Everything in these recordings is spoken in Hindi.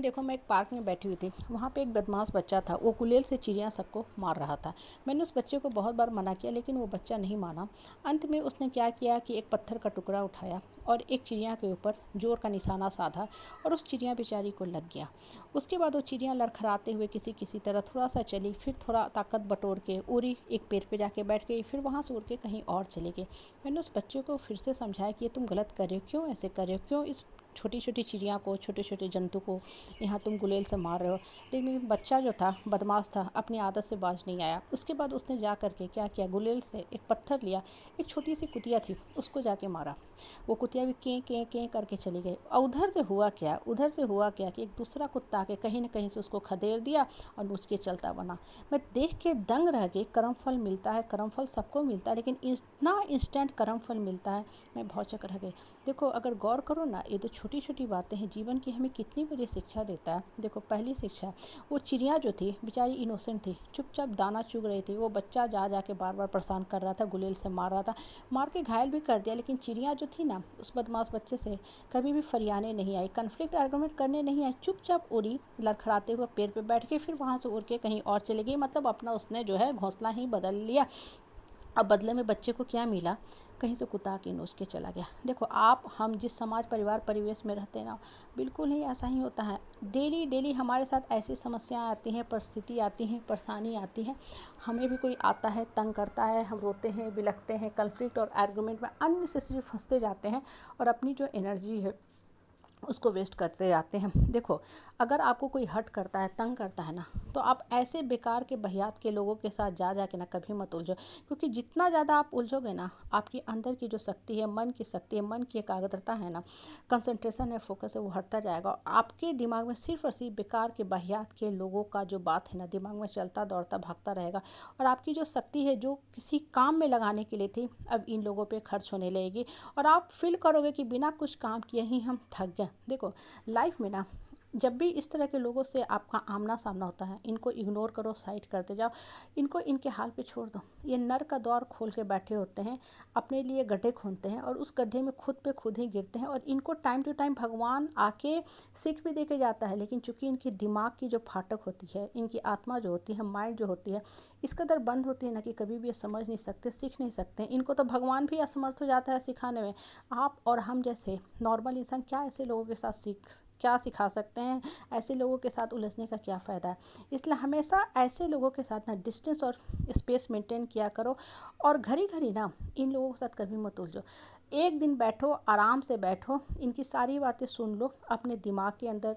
देखो, मैं एक पार्क में बैठी हुई थी। वहाँ पे एक बदमाश बच्चा था। वो गुलेल से चिड़िया सबको मार रहा था। मैंने उस बच्चे को बहुत बार मना किया, लेकिन वो बच्चा नहीं माना। अंत में उसने क्या किया कि एक पत्थर का टुकड़ा उठाया और एक चिड़िया के ऊपर जोर का निशाना साधा और उस चिड़िया बेचारी को लग गया। उसके बाद वो चिड़िया लड़खड़ाते हुए किसी किसी तरह थोड़ा सा चली, फिर थोड़ा ताकत बटोर के उड़ी, एक पेड़ पे जाके बैठ गई, फिर वहाँ से उड़ के कहीं और चली गई। मैंने उस बच्चे को फिर से समझाया कि ये तुम गलत कर रहे हो, क्यों ऐसे कर रहे हो, क्यों इस छोटी छोटी चिड़िया को, छोटे छोटे जंतु को यहाँ तुम गुलेल से मार रहे हो। लेकिन बच्चा जो था, बदमाश था, अपनी आदत से बाज नहीं आया। उसके बाद उसने जा करके क्या किया, गुलेल से एक पत्थर लिया, एक छोटी सी कुतिया थी उसको जाके मारा। वो कुतिया भी कें कें कें करके चली गई। और उधर से हुआ क्या कि एक दूसरा कुत्ता के कहीं न कहीं से उसको खदेड़ दिया और नोच के चलता बना। मैं देख के दंग रह गई। कर्मफल मिलता है, कर्मफल सबको मिलता है, लेकिन इतना इंस्टेंट कर्मफल मिलता है, मैं भौचक रह गई। देखो, अगर गौर करो ना, ये तो छोटी छोटी बातें हैं, जीवन की हमें कितनी बड़ी शिक्षा देता है। देखो, पहली शिक्षा, वो चिड़िया जो थी बेचारी इनोसेंट थी, चुपचाप दाना चुग रही थी। वो बच्चा जा जा के बार बार परेशान कर रहा था, गुलेल से मार रहा था, मार के घायल भी कर दिया। लेकिन चिड़िया जो थी ना, उस बदमाश बच्चे से कभी भी फरियाने नहीं आई, कन्फ्लिक्ट आर्गूमेंट करने नहीं आई, चुपचाप उड़ी, लड़खड़ाते हुए पेड़ पे बैठ के फिर वहाँ से उड़ के कहीं और चली गई। मतलब अपना उसने जो है घोंसला ही बदल लिया। अब बदले में बच्चे को क्या मिला, कहीं से कुत्ता के नोच के चला गया। देखो, आप हम जिस समाज परिवार परिवेश में रहते हैं ना, बिल्कुल ही ऐसा ही होता है। डेली डेली हमारे साथ ऐसी समस्याएं आती हैं, परिस्थिति आती हैं, परेशानी आती है। हमें भी कोई आता है, तंग करता है, हम रोते हैं, बिलखते हैं, कन्फ्लिक्ट और आर्गूमेंट में अननेसेसरी फंसते जाते हैं और अपनी जो एनर्जी है उसको वेस्ट करते जाते हैं। देखो, अगर आपको कोई हर्ट करता है, तंग करता है ना, तो आप ऐसे बेकार के बहियात के लोगों के साथ जा के ना कभी मत उलझो। क्योंकि जितना ज़्यादा आप उलझोगे ना, आपकी अंदर की जो शक्ति है, मन की शक्ति है, मन की एकाग्रता है ना, कंसंट्रेशन है, फोकस है, वो हटता जाएगा। और आपके दिमाग में सिर्फ और सिर्फ बेकार के बहियात के लोगों का जो बात है ना, दिमाग में चलता दौड़ता भागता रहेगा। और आपकी जो शक्ति है, जो किसी काम में लगाने के लिए थी, अब इन लोगों पे खर्च होने लगेगी। और आप फील करोगे कि बिना कुछ काम किए ही हम थक गए। देखो, लाइफ में ना, जब भी इस तरह के लोगों से आपका आमना सामना होता है, इनको इग्नोर करो, साइड करते जाओ, इनको इनके हाल पे छोड़ दो। ये नर का द्वार खोल के बैठे होते हैं, अपने लिए गड्ढे खोदते हैं और उस गड्ढे में खुद पे खुद ही गिरते हैं। और इनको टाइम टू टाइम भगवान आके सीख भी दे के जाता है, लेकिन चूंकि इनकी दिमाग की जो फाटक होती है, इनकी आत्मा जो होती है, माइंड जो होती है, इस कदर बंद होती है ना कि कभी भी ये समझ नहीं सकते, सीख नहीं सकते। इनको तो भगवान भी असमर्थ हो जाता है सिखाने में। आप और हम जैसे नॉर्मल इंसान क्या ऐसे लोगों के साथ क्या सिखा सकते हैं, ऐसे लोगों के साथ उलझने का क्या फ़ायदा है। इसलिए हमेशा ऐसे लोगों के साथ ना डिस्टेंस और स्पेस मेंटेन किया करो। और घड़ी घड़ी ना इन लोगों के साथ कभी मत उलझो। एक दिन बैठो, आराम से बैठो, इनकी सारी बातें सुन लो, अपने दिमाग के अंदर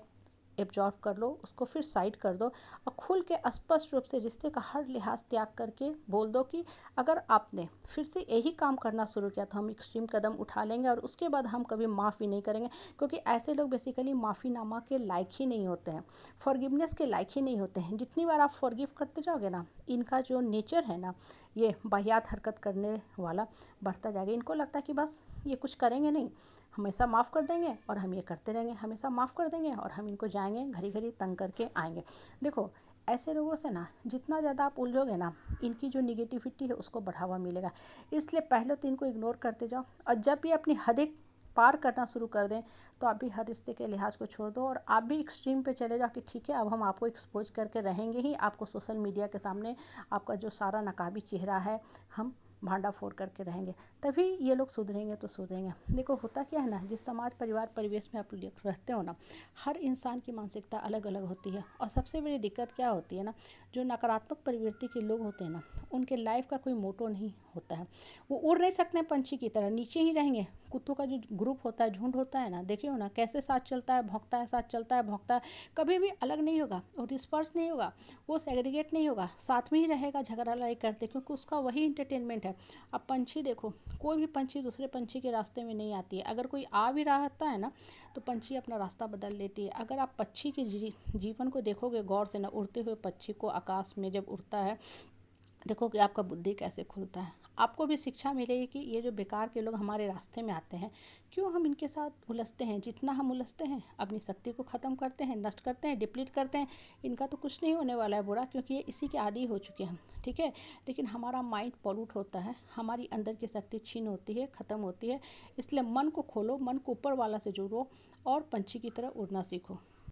एब्जॉर्ब कर लो, उसको फिर साइड कर दो और खुल के स्पष्ट रूप से रिश्ते का हर लिहाज त्याग करके बोल दो कि अगर आपने फिर से यही काम करना शुरू किया तो हम एक्सट्रीम कदम उठा लेंगे और उसके बाद हम कभी माफ़ी नहीं करेंगे। क्योंकि ऐसे लोग बेसिकली माफ़ीनामा के लायक ही नहीं होते हैं, फॉरगिवनेस के लायक ही नहीं होते हैं। जितनी बार आप फॉरगिव करते जाओगे ना, इनका जो नेचर है ना, ये वाहियात हरकत करने वाला बढ़ता जाएगा। इनको लगता है कि बस ये कुछ करेंगे नहीं, हमेशा माफ़ कर देंगे और हम ये करते रहेंगे, हमेशा माफ़ कर देंगे और हम इनको जाएंगे घड़ी घड़ी तंग करके आएंगे। देखो, ऐसे लोगों से ना जितना ज़्यादा आप उलझोगे ना, इनकी जो निगेटिविटी है उसको बढ़ावा मिलेगा। इसलिए पहले तो इनको इग्नोर करते जाओ और जब भी अपनी हदें पार करना शुरू कर दें तो आप भी हर रिश्ते के लिहाज को छोड़ दो और आप भी एक्सट्रीम पे चले जाओ कि ठीक है, अब हम आपको एक्सपोज करके रहेंगे ही, आपको सोशल मीडिया के सामने आपका जो सारा नकाबी चेहरा है हम भांडा फोड़ करके रहेंगे, तभी ये लोग सुधरेंगे तो सुधरेंगे। देखो, होता क्या है ना, जिस समाज परिवार परिवेश में आप लोग रहते हो ना, हर इंसान की मानसिकता अलग अलग होती है। और सबसे बड़ी दिक्कत क्या होती है ना, जो नकारात्मक प्रवृत्ति के लोग होते हैं ना, उनके लाइफ का कोई मोटो नहीं होता है। वो उड़ नहीं सकते पंछी की तरह, नीचे ही रहेंगे। कुत्तों का जो ग्रुप होता है, झुंड होता है ना, देखिए ना कैसे साथ चलता है, भौंकता है, साथ चलता है, भौंकता है, कभी भी अलग नहीं होगा और डिस्पर्स नहीं होगा, वो सेग्रीगेट नहीं होगा, साथ में ही रहेगा झगड़ा लड़ाई करते, क्योंकि उसका वही इंटरटेनमेंट है। अब पंछी देखो, कोई भी पंछी दूसरे पंछी के रास्ते में नहीं आती है। अगर कोई आ भी रहता है ना, तो पंछी अपना रास्ता बदल लेती है। अगर आप पक्षी के जीवन को देखोगे गौर से ना, उड़ते हुए पक्षी को आकाश में जब उड़ता है, देखो कि आपका बुद्धि कैसे खुलता है। आपको भी शिक्षा मिलेगी कि ये जो बेकार के लोग हमारे रास्ते में आते हैं, क्यों हम इनके साथ उलझते हैं। जितना हम उलझते हैं, अपनी शक्ति को ख़त्म करते हैं, नष्ट करते हैं, डिप्लीट करते हैं, इनका तो कुछ नहीं होने वाला है बुरा, क्योंकि ये इसी के आदी हो चुके हैं, ठीक है। लेकिन हमारा माइंड पॉल्यूट होता है, हमारी अंदर की शक्ति छीन होती है, ख़त्म होती है। इसलिए मन को खोलो, मन को ऊपर वाला से जोड़ो और पंछी की तरह उड़ना सीखो।